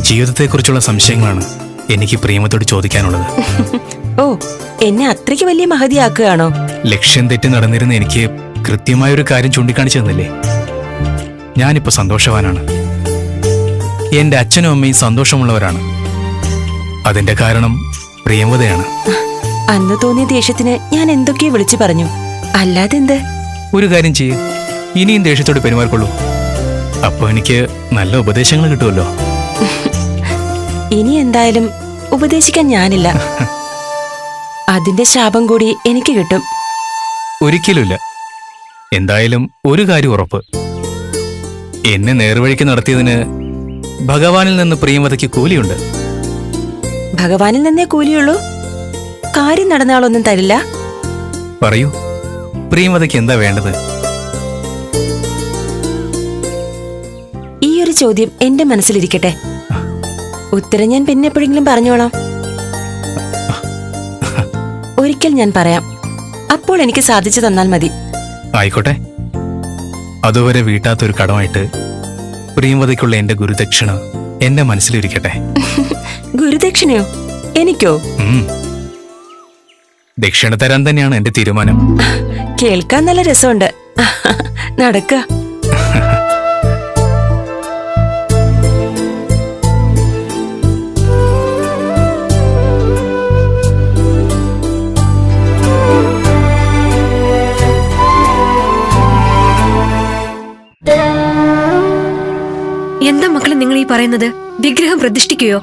ജീവിതത്തെക്കുറിച്ചുള്ള സംശയങ്ങളാണ് എനിക്ക് പ്രിയമത്തോട് ചോദിക്കാനുള്ളത്. ഓ, എന്നെ അത്രയ്ക്ക് വലിയ മഹതിയാക്കുകയാണോ? ലക്ഷ്യം തെറ്റി നടന്നിരുന്ന എനിക്ക് കൃത്യമായൊരു കാര്യം ചൂണ്ടിക്കാണിച്ചു തന്നില്ലേ? ഞാനിപ്പോ സന്തോഷവാനാണ്. എന്റെ അച്ഛനും അമ്മയും സന്തോഷമുള്ളവരാണ്. അതിന്റെ കാരണം പ്രിയമതയാണ്. അന്ന് തോന്നിയ ദേഷ്യത്തിന് ഞാൻ എന്തൊക്കെയോ വിളിച്ചു പറഞ്ഞു. അല്ലാതെ എന്ത്? ഒരു കാര്യം ചെയ്യ്, ഇനിയും ദേഷ്യത്തോട് പെരുമാറിക്കൊള്ളൂ. അപ്പൊ എനിക്ക് നല്ല ഉപദേശങ്ങൾ കിട്ടുമല്ലോ. ഇനി എന്തായാലും ഉപദേശിക്കാൻ ഞാനില്ല. അതിന്റെ ശാപം കൂടി എനിക്ക് കിട്ടും. ഒരിക്കലുമില്ല. എന്തായാലും ഒരു കാര്യം ഉറപ്പ്, എന്നെ നേർവഴിക്ക് നടത്തിയതിന് ഭഗവാനിൽ നിന്ന് പ്രിയമതയ്ക്ക് കൂലിയുണ്ട്. ഭഗവാനിൽ നിന്നേ കൂലിയുള്ളൂ? കാര്യം നടന്നാളൊന്നും തരില്ല? പറയൂ, പ്രിയമതയ്ക്ക് എന്താ വേണ്ടത്? ഈ ഒരു ചോദ്യം എന്റെ മനസ്സിലിരിക്കട്ടെ. ഉത്തരം ഞാൻ പിന്നെ എപ്പോഴെങ്കിലും പറഞ്ഞോളാം. ഒരിക്കൽ ഞാൻ പറയാം, അപ്പോൾ എനിക്ക് സാധിച്ചു തന്നാൽ മതി. ആയിക്കോട്ടെ. അതുവരെ വീട്ടാത്തൊരു കടമായിട്ട് പ്രിയമതയ്ക്കുള്ള എന്റെ ഗുരുദക്ഷിണ എന്റെ മനസ്സിലിരിക്കട്ടെ. ഗുരുദക്ഷിണയോ? എനിക്കോ? ദക്ഷിണ തരാൻ തന്നെയാണ് എന്റെ തീരുമാനം. കേൾക്കാൻ നല്ല രസമുണ്ട്. നടക്ക. എന്താ മക്കളെ നിങ്ങൾ ഈ പറയുന്നത്? വിഗ്രഹം പ്രതിഷ്ഠിക്കുകയോ?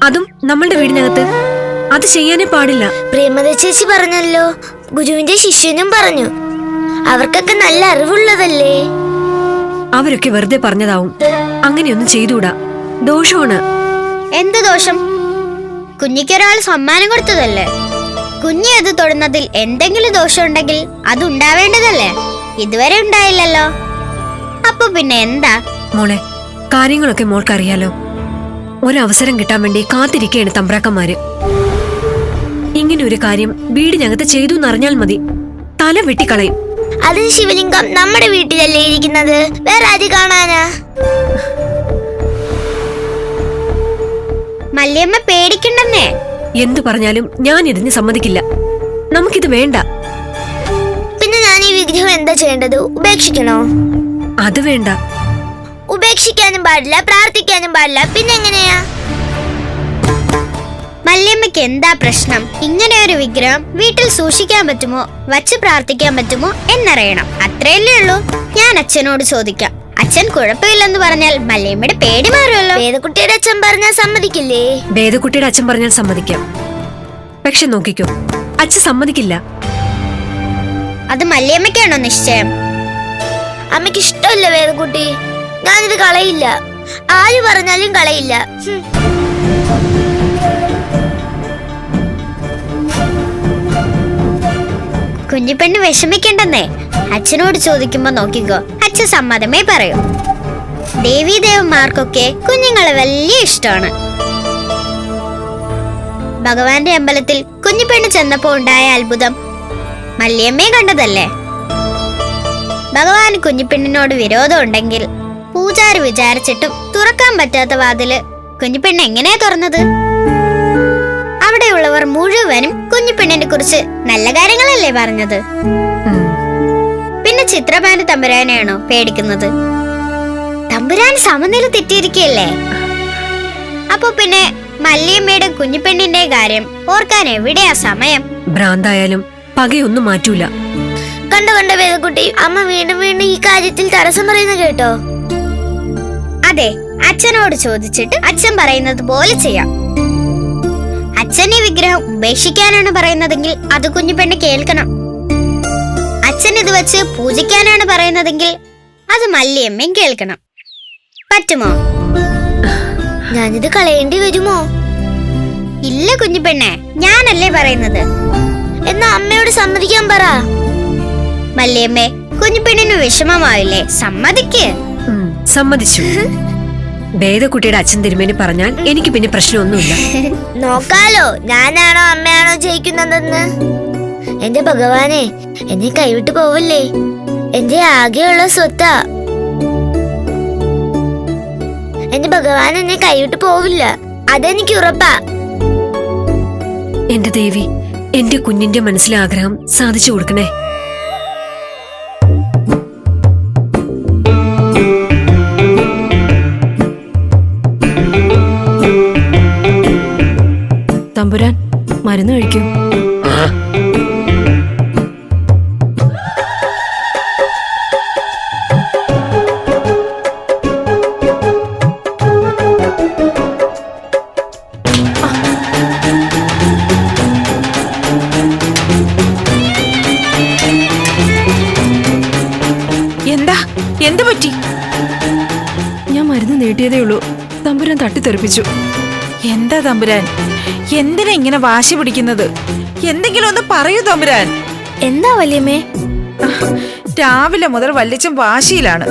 അതും നമ്മളുടെ വീടിനകത്ത്? അത് ചെയ്യാനേ പാടില്ല. പ്രേമത ചേച്ചി പറഞ്ഞല്ലോ, ഗുരുവിന്റെ ശിഷ്യനും പറഞ്ഞു. അവർക്കൊക്കെ നല്ല അറിവുള്ളതല്ലേ. അവരൊക്കെ വെറുതെ പറഞ്ഞതാവും. അങ്ങനെയൊന്നും ചെയ്തുകൂടാ, ദോഷമാണ്. എന്ത് ദോഷം? കുഞ്ഞിക്കൊരാൾ സമ്മാനം കൊടുത്തതല്ലേ. കുഞ്ഞി അത് തൊടുന്നതിൽ എന്തെങ്കിലും ദോഷം ഉണ്ടെങ്കിൽ അത് ഉണ്ടാവേണ്ടതല്ലേ. ഇതുവരെ ഉണ്ടായില്ലല്ലോ. അപ്പൊ പിന്നെ എന്താ? മോളെ, കാര്യങ്ങളൊക്കെ മോൾക്കറിയാലോ. ഒരവസരം കിട്ടാൻ വേണ്ടി കാത്തിരിക്കുകയാണ് തമ്പ്രാക്കന്മാര്. ഇങ്ങനെ ഒരു കാര്യം വീടിനകത്ത് ചെയ്തു എന്നറിഞ്ഞാൽ മതി, തല വെട്ടിക്കളയും. അതിന് ശിവലിംഗം നമ്മുടെ വീട്ടിലല്ലേ ഇരിക്കുന്നത്, വേറെ ആര് കാണാനാ? മല്ലിയമ്മ പേടിക്കണ്ടെന്നേ. എന്തു പറഞ്ഞാലും ഞാൻ ഇതിന് സമ്മതിക്കില്ല. നമുക്കിത് വേണ്ട. പിന്നെ ഞാൻ ഈ വിഗ്രഹം എന്താ ചെയ്യേണ്ടത്? ഉപേക്ഷിക്കണോ? അത് വേണ്ട. ഉപേക്ഷിക്കാനും പാടില്ല, പ്രാർത്ഥിക്കാനും പാടില്ല. പിന്നെ എങ്ങനെയാ? മല്ലിയമ്മയ്ക്ക് എന്താ പ്രശ്നം? ഇങ്ങനെ ഒരു വിഗ്രഹം വീട്ടിൽ സൂക്ഷിക്കാൻ പറ്റുമോ, വച്ച് പ്രാർത്ഥിക്കാൻ പറ്റുമോ എന്നറിയണം. അത്രയല്ലേ ഉള്ളൂ. ഞാൻ അച്ഛനോട് ചോദിക്കാം. അച്ഛൻ കുഴപ്പമില്ലെന്ന് പറഞ്ഞാൽ മല്ലിയമ്മയുടെ പേടി മാറുമല്ലോ. വേദക്കുട്ടിയുടെ അച്ഛൻ പറഞ്ഞാൽ സമ്മതിക്കില്ലേ? വേദക്കുട്ടിയുടെ അച്ഛൻ പറഞ്ഞാൽ സമ്മതിക്കാം. പക്ഷെ നോക്കിക്കോ, അച്ഛൻ സമ്മതിക്കില്ല. അത് മല്ലിയമ്മയ്ക്കാണോ നിശ്ചയം? അമ്മയ്ക്ക് ഇഷ്ടമല്ല വേദക്കുട്ടി. ഞാനിത് കളയില്ല, ആര് പറഞ്ഞാലും കളയില്ല. കുഞ്ഞിപ്പെണ്ണ് വിഷമിക്കണ്ടെന്നേ. അച്ഛനോട് ചോദിക്കുമ്പോ നോക്കിക്കോ, അച്ഛൻ സമ്മതമേ പറയൂ. ദേവീദേവന്മാർക്കൊക്കെ കുഞ്ഞുങ്ങളെ വലിയ ഇഷ്ടമാണ്. ഭഗവാന്റെ അമ്പലത്തിൽ കുഞ്ഞിപ്പെണ്ണ് ചെന്നപ്പോ ഉണ്ടായ അത്ഭുതം മല്ലിയമ്മയെ കണ്ടതല്ലേ. ഭഗവാന് കുഞ്ഞിപ്പെണ്ണിനോട് വിരോധം ഉണ്ടെങ്കിൽ പൂജാരി വിചാരിച്ചിട്ടും തുറക്കാൻ പറ്റാത്ത വാതില് കുഞ്ഞിപ്പെണ്ണ് എങ്ങനെയാ തുറന്നത്? അവിടെയുള്ളവർ മുഴുവനും കുഞ്ഞിപ്പെണ്ണിനെ കുറിച്ച് നല്ല കാര്യങ്ങളല്ലേ പറഞ്ഞത്. പിന്നെ ചിത്രപാന തമ്പുരാനെയാണോ പേടിക്കുന്നത്? തമ്പുരാൻ സമനില തെറ്റിയിരിക്കല്ലേ. അപ്പൊ പിന്നെ മല്ലിയമ്മയുടെ കുഞ്ഞിപ്പെണ്ണിന്റെ കാര്യം ഓർക്കാൻ എവിടെയാ സമയം? ഭ്രാന്തായാലും പകയൊന്നും മാറ്റൂല. കണ്ടു കണ്ട വേദക്കുട്ടി, അമ്മ വീണ്ടും വീണ്ടും ഈ കാര്യത്തിൽ തടസ്സം പറയുന്നത് കേട്ടോ. അതെ, അച്ഛനോട് ചോദിച്ചിട്ട് അച്ഛൻ പറയുന്നത് പോലെ ചെയ്യാം. അച്ഛൻ ഈ വിഗ്രഹം ഉപേക്ഷിക്കാനാണ് പറയുന്നതെങ്കിൽ അത് കുഞ്ഞിപ്പെണ്ണ് കേൾക്കണം. അച്ഛൻ ഇത് വെച്ച് പൂജിക്കാനാണ് പറയുന്നതെങ്കിൽ അത് മല്ലിയമ്മയും കേൾക്കണം. പറ്റുമോ? ഞാനിത് കളയേണ്ടി വരുമോ? ഇല്ല കുഞ്ഞിപ്പെണ്ണെ, ഞാനല്ലേ പറയുന്നത്. എന്നാ അമ്മയോട് സമ്മതിക്കാൻ പറ. മല്ലിയമ്മേ, കുഞ്ഞിപ്പെണ്ണിന് വിഷമമാവില്ലേ? സമ്മതിക്ക്. സമ്മതിച്ചു. വേദക്കുട്ടിയുടെ അച്ഛൻ തിരുമേനി പറഞ്ഞാൽ എനിക്ക് പിന്നെ പ്രശ്നമൊന്നുമില്ല. നോക്കാലോ ഞാനാണോ അമ്മയാണോ ജയിക്കുന്നതെന്ന്. എന്റെ ഭഗവാനെ, എന്നെ കൈവിട്ട് പോവല്ലേ. എന്റെ ആകെയുള്ള സ്വത്താ. എന്റെ ഭഗവാൻ എന്നെ കൈവിട്ട് പോവില്ല, അതെനിക്ക് ഉറപ്പാ. എന്റെ ദേവി, എന്റെ കുഞ്ഞിന്റെ മനസ്സിലെ ആഗ്രഹം സാധിച്ചു കൊടുക്കണേ. തമ്പുരാൻ, മരുന്ന് കഴിക്കൂ. എന്ത് പറ്റി? ഞാൻ മരുന്ന് നീട്ടിയതേ ഉള്ളൂ, തമ്പുരാൻ തട്ടിത്തെറിപ്പിച്ചു. എന്താ തമ്പുരാൻ, എന്തിനാ ഇങ്ങനെ വാശി പിടിക്കുന്നത്? എന്തെങ്കിലും ഒന്ന് പറയൂ തമ്പുരാൻ. എന്താ വല്യമ്മേ? രാവിലെ മുതൽ വല്യച്ഛൻ വാശിയിലാണ്.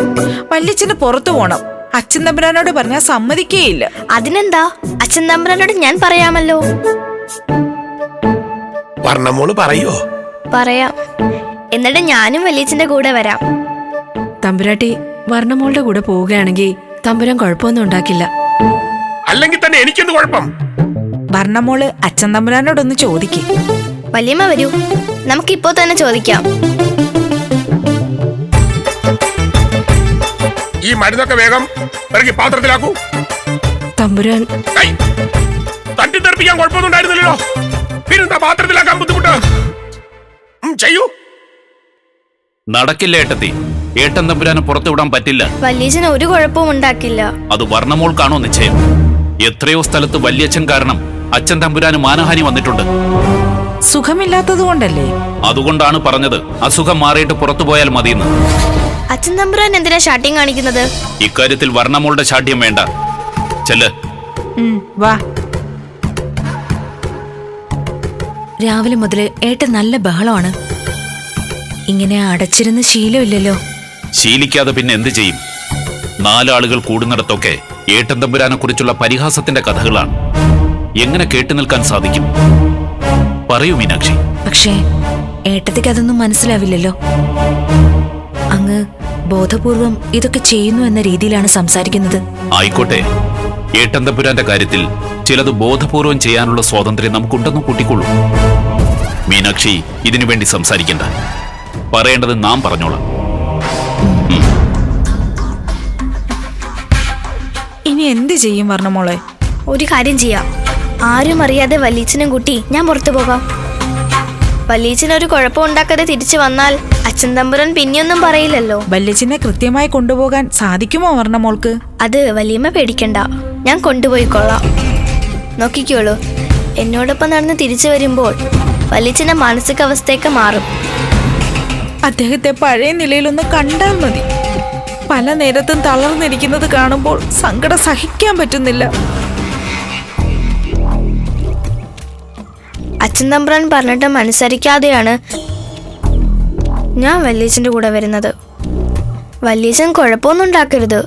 വല്യച്ഛന് പുറത്തു പോണം. അച്ഛൻ തമ്പുരാനോട് പറഞ്ഞാൽ സമ്മതിക്കേയില്ല. അതിനെന്താ, അച്ഛൻ തമ്പുരാനോട് ഞാൻ പറയാമല്ലോ. വർണ്ണമോള് പറയോ? പറയാം. എന്നിട്ട് ഞാനും വല്യച്ഛന്റെ കൂടെ വരാം. തമ്പുരാട്ടി വർണ്ണമോളുടെ കൂടെ പോവുകയാണെങ്കിൽ തമ്പുരാൻ കുഴപ്പമൊന്നും ഉണ്ടാക്കില്ല. അല്ലെങ്കിൽ തന്നെ എനിക്കെന്ത് കുഴപ്പം? വർണ്ണമോള് അച്ഛൻ തമ്പുരാനോടൊന്ന് ചോദിക്കേ. വല്യമ്മ വരൂ, നമുക്കിപ്പോ തന്നെ ചോദിക്കാം. ഈ മരുന്നൊക്കെ വേഗം ഇറക്കി പാത്രത്തിലാക്കൂ. തമ്പുരാൻ തട്ടിത്തെറിപ്പിക്കാൻ കുഴപ്പമൊന്നും ഉണ്ടായിരുന്നില്ലല്ലോ, പിന്നെന്താ പാത്രത്തിലാക്കാൻ ബുദ്ധിമുട്ട്? ചെയ്യൂ. നടക്കില്ല ഏട്ടത്തി. ഏട്ടൻ തമ്പുരാനെ പുറത്തു വിടാൻ പറ്റില്ല. വല്യച്ഛന് ഒരു കുഴപ്പവും ഉണ്ടാക്കില്ല. അത് വർണ്ണമോൾക്കാണോ നിശ്ചയം? എത്രയോ സ്ഥലത്ത് വല്യച്ഛൻ കാരണം അച്ഛൻ തമ്പുരാന് മാനഹാനി വന്നിട്ടുണ്ട്. സുഖമില്ലാത്തത് കൊണ്ടല്ലേ? അതുകൊണ്ടാണ് പറഞ്ഞത് അസുഖം മാറിയിട്ട് പുറത്തു പോയാൽ മതിയെന്ന്. അച്ഛൻ തമ്പുരാൻ എന്തിനാ ഷാട്ടിങ് കാണിക്കുന്നത്? ഇക്കാര്യത്തിൽ വർണ്ണമോളുടെ ശാഠ്യം വേണ്ട. ചെല്ല്. വാ. രാവിലെ മുതൽ ഏട്ടൻ നല്ല ബഹളമാണ്. ഇങ്ങനെ അടച്ചിരുന്ന് ശീലമില്ലല്ലോ. ശീലിക്കാതെ പിന്നെ എന്ത് ചെയ്യും? 4 ആളുകൾ കൂടുന്നിടത്തൊക്കെ ഏട്ടൻ തമ്പുരാനെ കുറിച്ചുള്ള പരിഹാസത്തിന്റെ കഥകളാണ്. എങ്ങനെ കേട്ടു നിൽക്കാൻ സാധിക്കും? പറയൂ മീനാക്ഷി. പക്ഷേ ഏട്ടത്തിക്ക് അതൊന്നും മനസ്സിലാവില്ലല്ലോ. അങ്ങ് ബോധപൂർവം ഇതൊക്കെ ചെയ്യുന്നു എന്ന രീതിയിലാണ് സംസാരിക്കുന്നത്. ആയിക്കോട്ടെ, ഏട്ടൻ തമ്പുരാന്റെ കാര്യത്തിൽ ചിലത് ബോധപൂർവം ചെയ്യാനുള്ള സ്വാതന്ത്ര്യം നമുക്കുണ്ടെന്ന് കൂട്ടിക്കൊള്ളൂ. മീനാക്ഷി ഇതിനു വേണ്ടി സംസാരിക്കണ്ട. പറയേണ്ടത് നാം പറഞ്ഞോളാം. ഇനി എന്ത് ചെയ്യും വർണ്ണമോളെ? ഒരു കാര്യം ചെയ്യാം. ആരും അറിയാതെ വല്യച്ഛനും കൂട്ടി ഞാൻ പുറത്തു പോകാം. വല്യച്ഛനൊരു കുഴപ്പം ഉണ്ടാക്കാതെ തിരിച്ചു വന്നാൽ അച്ഛൻ തമ്പുരാൻ പിന്നെയൊന്നും പറയില്ലല്ലോ. വല്യച്ഛനെ കൃത്യമായി കൊണ്ടുപോകാൻ സാധിക്കുമോ വർണ്ണമോൾക്ക്? അത് വല്യമ്മ പേടിക്കണ്ട, ഞാൻ കൊണ്ടുപോയിക്കൊള്ളാം. നോക്കിക്കോളൂ, എന്നോടൊപ്പം നടന്ന് തിരിച്ചു വരുമ്പോൾ വല്യച്ഛന്റെ മാനസികാവസ്ഥയൊക്കെ മാറും. അദ്ദേഹത്തെ പഴയ നിലയിലൊന്ന് കണ്ടാൽ മതി. പല നേരത്തും തളർന്നിരിക്കുന്നത് കാണുമ്പോൾ സങ്കടം സഹിക്കാൻ പറ്റുന്നില്ല. അച്ഛൻ തമ്പുരാൻ പറഞ്ഞിട്ട് അനുസരിക്കാതെയാണ് ഞാൻ വല്യച്ഛന്റെ കൂടെ വരുന്നത്. വല്യച്ഛൻ കുഴപ്പമൊന്നും ഉണ്ടാക്കരുത്.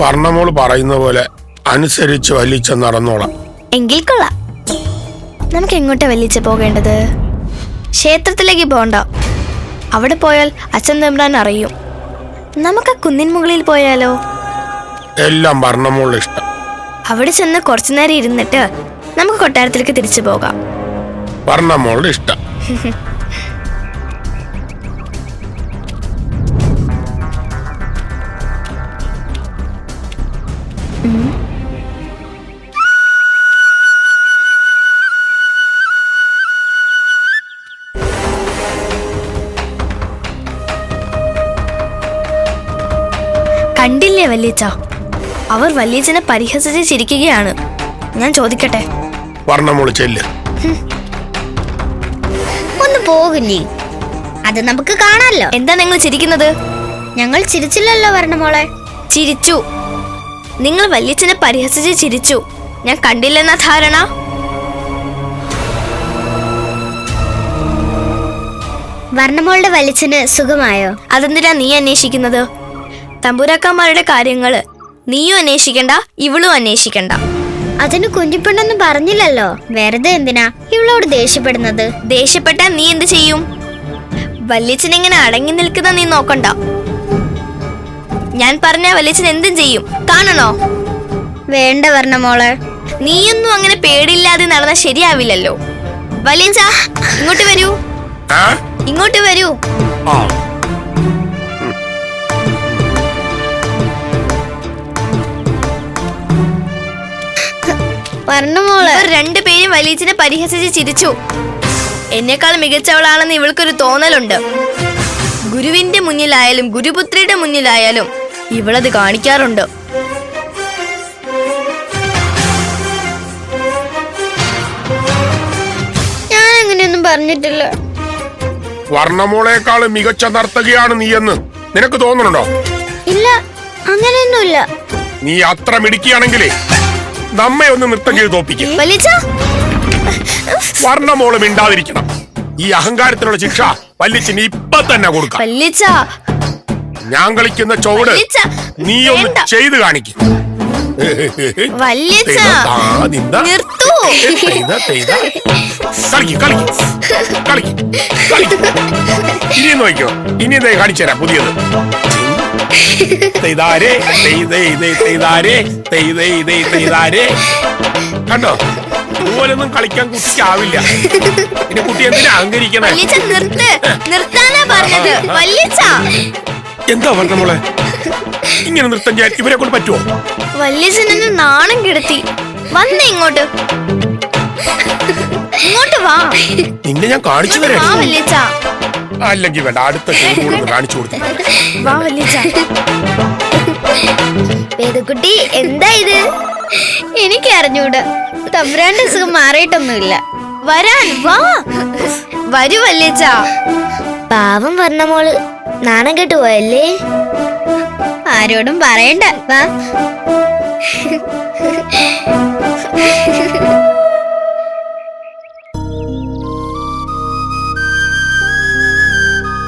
വർണ്ണമോള് പറയുന്ന പോലെ അനുസരിച്ച് വല്യച്ഛൻ നടന്നോളാം. എങ്കിൽ കൊള്ളാം. നമുക്ക് എങ്ങോട്ടാ വല്യച്ഛ പോകേണ്ടത്? ക്ഷേത്രത്തിലേക്ക് പോകണ്ട. അവിടെ പോയാൽ അച്ഛൻ തമ്പുരാൻ അറിയും. നമുക്ക് ആ കുന്നിൻ മുകളിൽ പോയാലോ? എല്ലാം വർണ്ണമോളുടെ ഇഷ്ടം. അവിടെ ചെന്ന് കുറച്ചു നേരം ഇരുന്നിട്ട് നമുക്ക് കൊട്ടാരത്തിലേക്ക് തിരിച്ചു പോകാം. വർണ്ണമോളുടെ ഇഷ്ടം. കണ്ടില്ലേ വല്യച്ഛ, അവർ വല്യച്ഛനെ പരിഹസിച്ച് ചിരിക്കുകയാണ്. ഞാൻ ചോദിക്കട്ടെ? വർണ്ണമോള് ചെല്ല്. ഒന്ന് പോകില്ലേ? അത് നമുക്ക് കാണാമല്ലോ. എന്താ നിങ്ങൾ ചിരിക്കുന്നത്? ഞങ്ങൾ ചിരിച്ചില്ലല്ലോ വർണ്ണമോളെ. ചിരിച്ചു. നിങ്ങൾ വല്യച്ഛനെ പരിഹസിച്ച് ചിരിച്ചു. ഞാൻ കണ്ടില്ലെന്ന ധാരണ? വർണ്ണമോളുടെ വല്യച്ഛന് സുഖമായോ? അതെന്തിനാ നീ അന്വേഷിക്കുന്നത്? തമ്പുരാക്കന്മാരുടെ കാര്യങ്ങള് നീയും അന്വേഷിക്കണ്ട, ഇവളും അന്വേഷിക്കണ്ട. അതിന് കുഞ്ഞിപ്പെണ്ണൊന്നും പറഞ്ഞില്ലല്ലോ. വെറുതെ എന്തിനാ ഇവളോട് ദേഷ്യപ്പെടുന്നത്? ദേഷ്യപ്പെട്ടാ നീ എന്ത് ചെയ്യും? വല്യച്ഛൻ ഇങ്ങനെ അടങ്ങി നിൽക്കുന്ന നീ നോക്കണ്ട. ഞാൻ പറഞ്ഞ വലിയച്ഛൻ എന്തും ചെയ്യും. കാണണോ? വേണ്ട വർണ്ണ മോളെ. നീയൊന്നും അങ്ങനെ പേടിയില്ലാതെ നടന്നാൽ ശരിയാവില്ലല്ലോ. വലിയച്ഛ, ഇങ്ങോട്ട് വരൂ, ഇങ്ങോട്ട് വരൂ. വർണ്ണ മോളെ, ഇവർ രണ്ടുപേരും വലിയച്ഛനെ പരിഹസിച്ച് ചിരിച്ചു. എന്നെക്കാൾ മികച്ചവളാണെന്ന് ഇവൾക്കൊരു തോന്നലുണ്ട്. ഗുരുവിന്റെ മുന്നിലായാലും ഗുരുപുത്രിയുടെ മുന്നിലായാലും ഇവളത് കാണിക്കാറുണ്ട്. ഞാൻ അങ്ങനെയൊന്നും പറഞ്ഞിട്ടില്ല. വർണ്ണമോളേക്കാൾ മികച്ച നർത്തകിയാണ് നീയെന്ന് നിനക്ക് തോന്നുന്നുണ്ടോ? ഇല്ല, അങ്ങനെയൊന്നുമില്ല. നീ അത്ര മിടുക്കിയാണെങ്കിലേ നമ്മെ ഒന്ന് നൃത്തം ചെയ്ത് തോപ്പിക്കും. വലിയച്ഛ, വർണ്ണമോള് മിണ്ടാതിരിക്കണം. ഈ അഹങ്കാരത്തിനുള്ള ശിക്ഷ വല്യച്ഛന് ഇപ്പൊ തന്നെ കൊടുക്കാം. വലിയച്ഛ, ഞാൻ കളിക്കുന്ന ചുവട് വല്യച്ഛ, നീ ഒന്ന് വേണ്ട. ചെയ്ത് കാണിക്കും. വലിയച്ഛ, നിർത്തൂ. ഇനി നോക്കിയോ, ഇനി എന്താ കാണിച്ചു തരാം പുതിയത്. കണ്ടോ, ഇതുപോലൊന്നും കളിക്കാൻ കുട്ടിക്കാവില്ല. പിന്നെ കുട്ടി എന്തിനാ അഹങ്കരിക്കണേ? വലിയച്ഛ, നിർത്ത്. നിർത്താനാ പറഞ്ഞത്. വലിയച്ഛ, എന്താ പറഞ്ഞ മോളെ, ഇങ്ങനെ നൃത്തം ചെയ്യാൻ ഇവരെ കൊണ്ട് പറ്റുമോ? വലിയച്ഛൻ എന്നെ നാണം കെടുത്തി. വന്നേ ഇങ്ങോട്ട്, ഇങ്ങോട്ട് വാ. നിന്നെ ഞാൻ കാണിച്ചു ഇങ്ങോട്ട് വാ തരാം. വലിയച്ഛ, അല്ലെങ്കിൽ വേണ്ട, അടുത്ത ചോദ്യം കാണിച്ചു കൊടുത്തു. വാ വലിയച്ഛ. പേതുക്കുട്ടി, എന്താ ഇത്? എനിക്ക് അറിഞ്ഞൂടാ. തമ്പുരാന്റെ സുഖം മാറിയിട്ടൊന്നുമില്ല. വരാൻ വാ. വരൂ വലിയച്ഛ. പാവം വർണ്ണ മോള് നാണം കെട്ടു പോയല്ലേ. ആരോടും പറയണ്ട. വാ.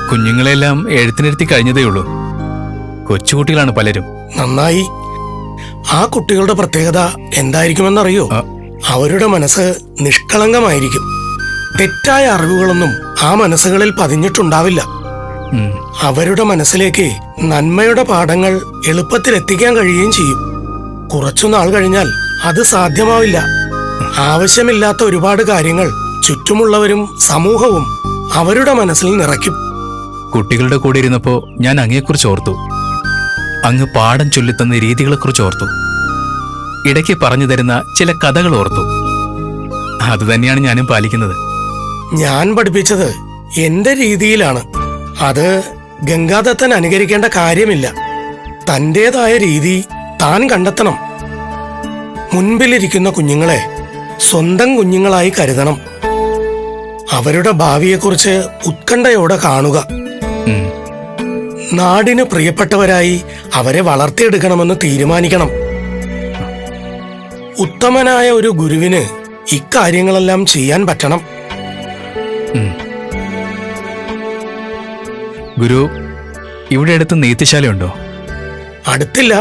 കുഞ്ഞുങ്ങളെല്ലാം എഴുത്തിനിരുത്തി കഴിഞ്ഞതേ ഉള്ളൂ. കൊച്ചുകുട്ടികളാണ് പലരും. നന്നായി. ആ കുട്ടികളുടെ പ്രത്യേകത എന്തായിരിക്കുമെന്നറിയോ? അവരുടെ മനസ്സ് നിഷ്കളങ്കമായിരിക്കും. തെറ്റായ അറിവുകളൊന്നും ആ മനസ്സുകളിൽ പതിഞ്ഞിട്ടുണ്ടാവില്ല. അവരുടെ മനസ്സിലേക്ക് നന്മയുടെ പാഠങ്ങൾ എളുപ്പത്തിൽ എത്തിക്കാൻ കഴിയുകയും ചെയ്യും. കുറച്ചുനാൾ കഴിഞ്ഞാൽ അത് സാധ്യമാവില്ല. ആവശ്യമില്ലാത്ത ഒരുപാട് കാര്യങ്ങൾ ചുറ്റുമുള്ളവരും സമൂഹവും അവരുടെ മനസ്സിൽ നിറയ്ക്കും. കുട്ടികളുടെ കൂടെ ഇരുന്നപ്പോ ഞാൻ അങ്ങയെക്കുറിച്ച് ഓർത്തു. അങ്ങ് പാഠം ചൊല്ലിത്തന്ന രീതികളെക്കുറിച്ച് ഓർത്തു. ഇടയ്ക്ക് പറഞ്ഞു തരുന്ന ചില കഥകൾ ഓർത്തു. അതുതന്നെയാണ് ഞാനും പാലിക്കുന്നത്. ഞാൻ പഠിപ്പിച്ചത് എന്റെ രീതിയിലാണ്. അത് ഗംഗാദത്തൻ അനുകരിക്കേണ്ട കാര്യമില്ല. തന്റേതായ രീതി താൻ കണ്ടെത്തണം. മുൻപിലിരിക്കുന്ന കുഞ്ഞുങ്ങളെ സ്വന്തം കുഞ്ഞുങ്ങളായി കരുതണം. അവരുടെ ഭാവിയെക്കുറിച്ച് ഉത്കണ്ഠയോടെ കാണുക. നാടിന് പ്രിയപ്പെട്ടവരായി അവരെ വളർത്തിയെടുക്കണമെന്ന് തീരുമാനിക്കണം. ഉത്തമനായ ഒരു ഗുരുവിന് ഇക്കാര്യങ്ങളെല്ലാം ചെയ്യാൻ പറ്റണം. ഗുരു, ഇവിടെ അടുത്ത് നെയ്ത്തുശാലയുണ്ടോ? അടുത്തില്ല.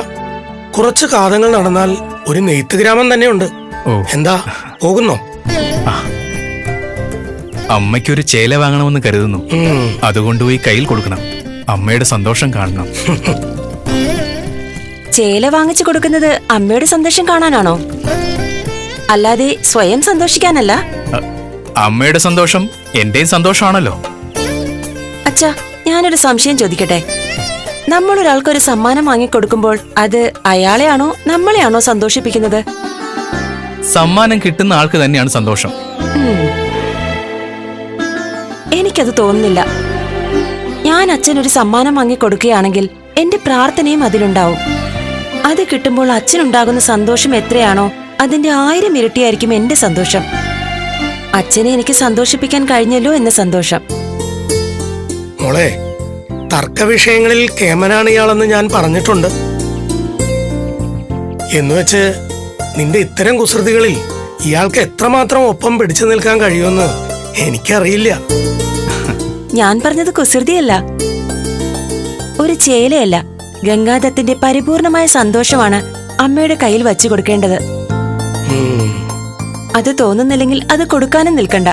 കുറച്ച് കാതങ്ങൾ നടന്നാൽ ഒരു നെയ്ത്ത് ഗ്രാമം തന്നെയുണ്ട്. എന്താ, പോകുന്നോ? അമ്മയ്ക്കൊരു ചേല വാങ്ങണമെന്ന് കരുതുന്നു. അതുകൊണ്ടുപോയി കയ്യിൽ കൊടുക്കണം. അമ്മയുടെ സന്തോഷം കാണണം. ചേല വാങ്ങിച്ചു കൊടുക്കുന്നത് അമ്മയുടെ സന്തോഷം കാണാനാണോ? അല്ലാതെ സ്വയം സന്തോഷിക്കാനല്ല. അമ്മയുടെ സന്തോഷം എന്റെയും സന്തോഷമാണല്ലോ. അച്ഛാ, ഞാനൊരു സംശയം ചോദിക്കട്ടെ. നമ്മളൊരാൾക്കൊരു സമ്മാനം വാങ്ങിക്കൊടുക്കുമ്പോൾ അത് അയാളെയാണോ നമ്മളെയാണോ സന്തോഷിപ്പിക്കുന്നത്? സമ്മാനം കിട്ടുന്ന ആൾക്ക് തന്നെയാണ് സന്തോഷം. എനിക്കത് തോന്നുന്നില്ല. ഞാൻ അച്ഛനൊരു സമ്മാനം വാങ്ങിക്കൊടുക്കുകയാണെങ്കിൽ എന്റെ പ്രാർത്ഥനയും അതിലുണ്ടാവും. അത് കിട്ടുമ്പോൾ അച്ഛനുണ്ടാകുന്ന സന്തോഷം എത്രയാണോ അതിന്റെ 1000 ഇരട്ടിയായിരിക്കും എന്റെ സന്തോഷം. അച്ഛനെ എനിക്ക് സന്തോഷിപ്പിക്കാൻ കഴിഞ്ഞല്ലോ എന്ന സന്തോഷം. മോളെ, തർക്ക വിഷയങ്ങളിൽ കേമനാണ് ഇയാളെന്ന് ഞാൻ പറഞ്ഞിട്ടുണ്ട്. എന്നുവെച്ച് നിന്റെ ഇത്തരം കുസൃതികളിൽ ഇയാൾക്ക് എത്രമാത്രം ഒപ്പം പിടിച്ചു നിൽക്കാൻ കഴിയുമെന്ന് എനിക്കറിയില്ല. ഞാൻ പറഞ്ഞത് കുസൃതിയല്ല, ഒരു ചേലയല്ല. ഗംഗാദത്തിന്റെ പരിപൂർണമായ സന്തോഷമാണ് അമ്മയുടെ കയ്യിൽ വച്ചു കൊടുക്കേണ്ടത്. അത് തോന്നുന്നില്ലെങ്കിൽ അത് കൊടുക്കാനും നിൽക്കണ്ട.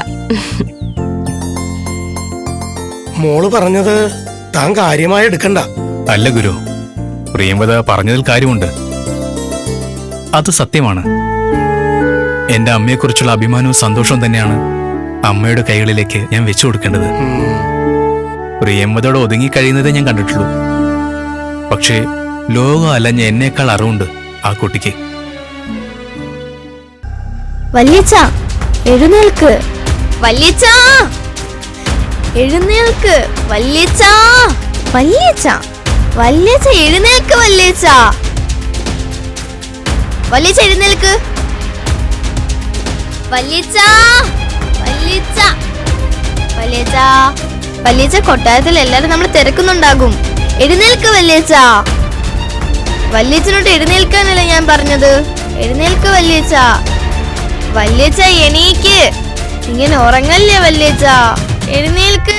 മോള് പറഞ്ഞത് താൻ കാര്യമായി എടുക്കണ്ട. അല്ല ഗുരു, പ്രിയംവദ പറഞ്ഞതിൽ കാര്യമുണ്ട്. അത് സത്യമാണ്. എന്റെ അമ്മയെക്കുറിച്ചുള്ള അഭിമാനവും സന്തോഷവും തന്നെയാണ് അമ്മയുടെ കൈകളിലേക്ക് ഞാൻ വെച്ചു കൊടുക്കേണ്ടത്. പ്രിയംവദയോട് ഒതുങ്ങിക്കഴിയുന്നതേ ഞാൻ കണ്ടിട്ടുള്ളൂ. പക്ഷേ ലോകം അലഞ്ഞ എന്നേക്കാൾ അറിവുണ്ട് ആ കുട്ടിക്ക്. വല്യച്ഛ എഴുന്നേൽക്ക്, വല്യച്ഛ എഴുന്നേൽക്ക്, വല്യച്ഛ വല്യച്ഛ വല്യച്ഛ എഴുന്നേൽക്ക്, വല്യച്ഛ വല്യച്ഛ എഴുന്നേൽക്ക്, വല്യച്ഛ വല്യച്ഛ വല്യച്ഛ വല്യച്ഛ കൊട്ടാരത്തിൽ എല്ലാരും നമ്മൾ തിരക്കുന്നുണ്ടാകും. എഴുന്നേൽക്ക് വല്യച്ഛ. വല്യച്ഛനോട്ട് എഴുന്നേൽക്കാനല്ല ഞാൻ പറഞ്ഞത്. എഴുന്നേൽക്ക് വല്യച്ഛ. വല്യച്ഛ എണീക്ക്, ഇങ്ങനെ ഉറങ്ങല്ലേ വല്യച്ഛ, എഴുന്നേൽക്ക്.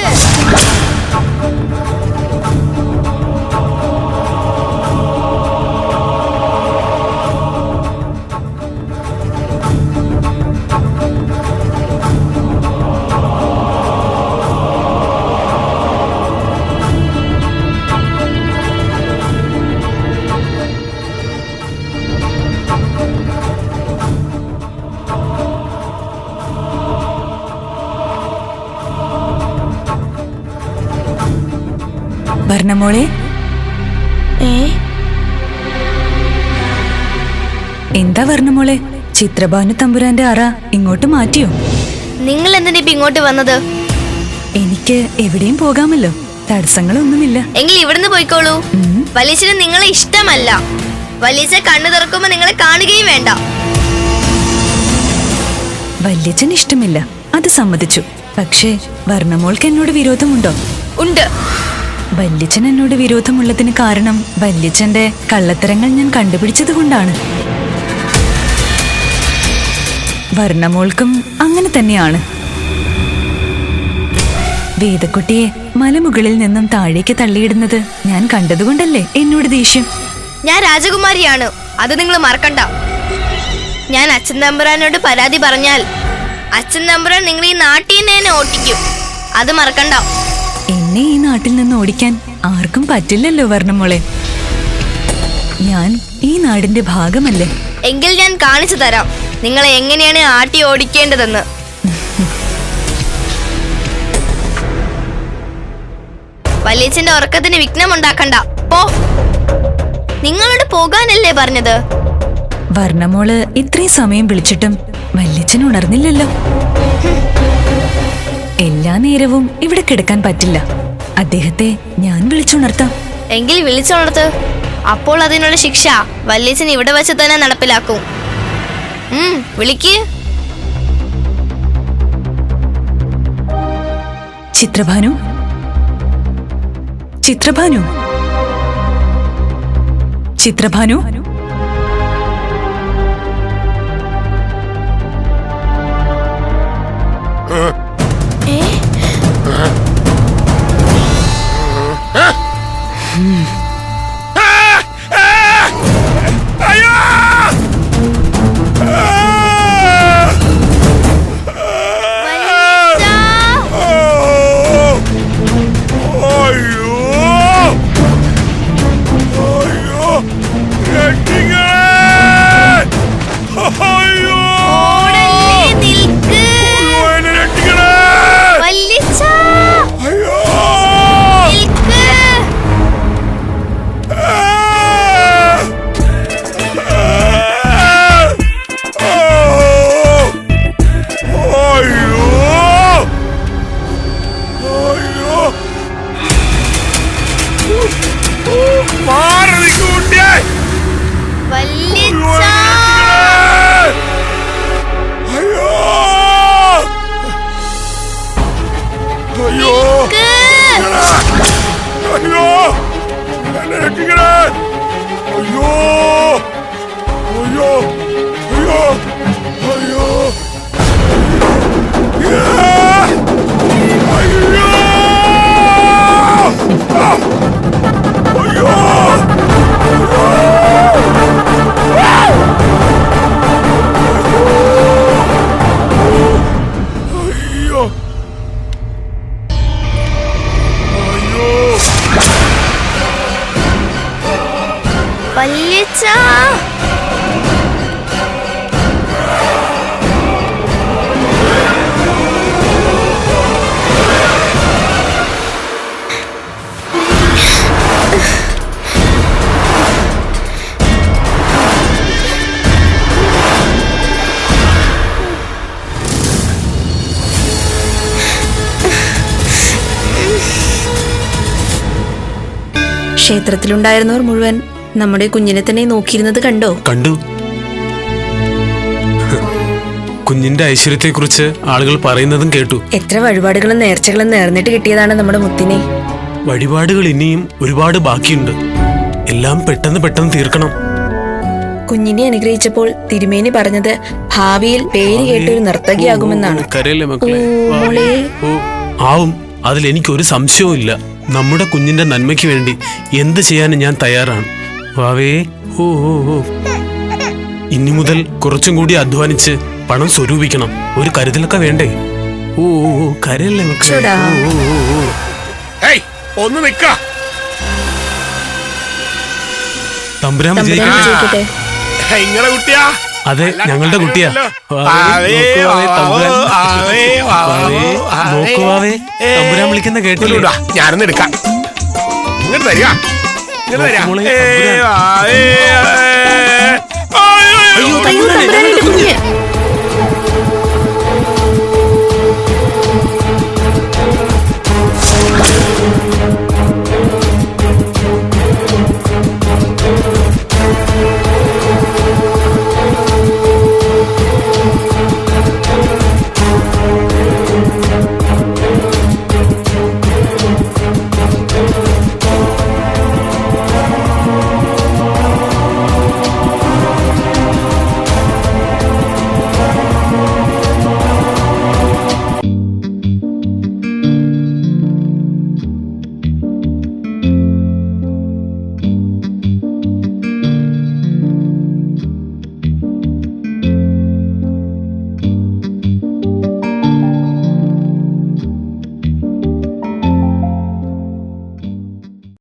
വർണ്ണമോളെ, എന്താ വർണ്ണമോളെ, ചിത്രഭാനു തമ്പുരാന്റെ അറ ഇങ്ങോട്ട് മാറ്റിയോ? നിങ്ങൾ എന്തിനാ ഇപ്പൊ ഇങ്ങോട്ട് വന്നത്? എനിക്ക് എവിടെയും പോകാമല്ലോ, തടസ്സങ്ങളൊന്നുമില്ല. എങ്കിൽ ഇവിടുന്ന് പോയിക്കോളൂ. വല്യച്ഛന് നിങ്ങളെ ഇഷ്ടമല്ല. വല്യച്ഛ കണ്ണു തുറക്കുമ്പോ നിങ്ങളെ കാണുകയും വേണ്ട. വല്യച്ഛൻ ഇഷ്ടമില്ല, അത് സമ്മതിച്ചു. പക്ഷേ വർണ്ണമോൾക്ക് എന്നോട് വിരോധമുണ്ടോ? ഉണ്ട്. വല്യച്ഛൻ എന്നോട് വിരോധമുള്ളതിന് കാരണം വല്യച്ഛന്റെ കള്ളത്തരങ്ങൾ ഞാൻ കണ്ടുപിടിച്ചത് കൊണ്ടാണ്. വർണ്ണമോൾക്കും അങ്ങനെ തന്നെയാണ്. വേദക്കുട്ടിയെ മലമുകളിൽ നിന്നും താഴേക്ക് തള്ളിയിടുന്നത് ഞാൻ കണ്ടതുകൊണ്ടല്ലേ എന്നോട് ദേഷ്യം. ഞാൻ രാജകുമാരിയാണ്, അത് നിങ്ങൾ മറക്കണ്ട. ഞാൻ അച്ഛൻ തമ്പുരാനോട് പരാതി പറഞ്ഞാൽ അച്ഛൻ തമ്പുരാൻ നിങ്ങൾ ഈ നാട്ടിൽ നിന്ന് തന്നെ ഓട്ടിക്കും, അത് മറക്കണ്ട. എന്നെ ഈ നാട്ടിൽ നിന്ന് ഓടിക്കാൻ ആർക്കും പറ്റില്ലല്ലോ വർണ്ണമോളെ. ഞാൻ ഈ നാടിന്റെ ഭാഗമല്ലേ. എങ്കിൽ ഞാൻ കാണിച്ചു തരാം നിങ്ങളെ എങ്ങനെയാണ് ആട്ടി ഓടിക്കേണ്ടതെന്ന്. വല്യച്ഛന്റെ ഉറക്കത്തിന് വിഘ്നം ഉണ്ടാക്കണ്ട. പോ, നിങ്ങളോട് പോകാനല്ലേ പറഞ്ഞത്? വർണ്ണമോള് ഇത്രയും സമയം വിളിച്ചിട്ടും വല്യച്ഛൻ ഉണർന്നില്ലല്ലോ. എല്ലാ നേരവും ഇവിടെ കിടക്കാൻ പറ്റില്ല. അദ്ദേഹത്തെ ഞാൻ വിളിച്ചുണർത്താം. എങ്കിൽ വിളിച്ചുണർത്ത്. അപ്പോൾ അതിനുള്ള ശിക്ഷ വല്യച്ഛൻ ഇവിടെ വെച്ച് തന്നെ നടപ്പിലാക്കും. വിളിക്ക്. ചിത്രഭാനു, ചിത്രഭാനു, ചിത്രഭാനു. അയ്യോ ക്ഷേത്രത്തിലുണ്ടായിരുന്നവർ മുഴുവൻ നമ്മുടെ കുഞ്ഞിനെ തന്നെ നോക്കിയിരുന്നത് കണ്ടോ? കണ്ടു. കുഞ്ഞിന്റെ ഐശ്വര്യത്തെക്കുറിച്ച് ആളുകൾ പറയുന്നതും കേട്ടു. എത്ര വഴിപാടുകളും നേർച്ചകളും നേർന്നിട്ട് കിട്ടിയതാണ് നമ്മുടെ മുത്തിനെ. വഴിപാടുകൾ ഇനിയും ഒരുപാട് ബാക്കിയുണ്ട്. എല്ലാം പെട്ടെന്ന് തീർക്കണം. കുഞ്ഞിനെ അനുഗ്രഹിച്ചപ്പോൾ തിരുമേനി പറഞ്ഞത് ഭാവിയിൽ പേര് കേട്ടൊരു നർത്തകിയാകുമെന്നാണ്. കരയല്ലേ മക്കളെ? ഓ, മോളെ. ആവും. അതിൽ എനിക്കൊരു സംശയവും ഇല്ല. നമ്മുടെ കുഞ്ഞിന്റെ നന്മയ്ക്ക് വേണ്ടി എന്ത് ചെയ്യാനും ഞാൻ തയ്യാറാണ്. വാവേ. ഓ ഓ ഓ ഇനി മുതൽ കുറച്ചും കൂടി അധ്വാനിച്ച് പണം സ്വരൂപിക്കണം. ഒരു കരുതലൊക്കെ വേണ്ടേ? ഓ ഓ ഓ കരയല്ലേ മക്കളെ? ചൂടാ. ഓ ഓ ഓ ഓ ഏയ് ഒന്ന് നിക്ക. തമ്പുരാൻ തമ്പുരാൻ വിജയിക്കട്ടെ. വിജയിക്കട്ടെ. ഇങ്ങളെ കുട്ടിയാ? അതെ, ഞങ്ങളുടെ കുട്ടിയാ. ആവേ, ആവോ, ആവേ, ആവോ, ആവേ. നോക്കുവാവേ, തമ്പുരാൻ വിളിക്കുന്ന കേട്ടില്ലേ? ഇങ്ങോട്ട് വാ, ഞാനൊന്ന് എടുക്കാം. ഇങ്ങോട്ട് തരിക. ഇങ്ങോട്ട് തരിക. മോളെ, ഏ, തമ്പുരാൻ. ആവേ, ആവേ. അയ്യോ, അയ്യോ, തമ്പുരാനെ, തമ്പുരാന്റെ ഞങ്ങളുടെ കുഞ്ഞ്. കുഞ്ഞ്.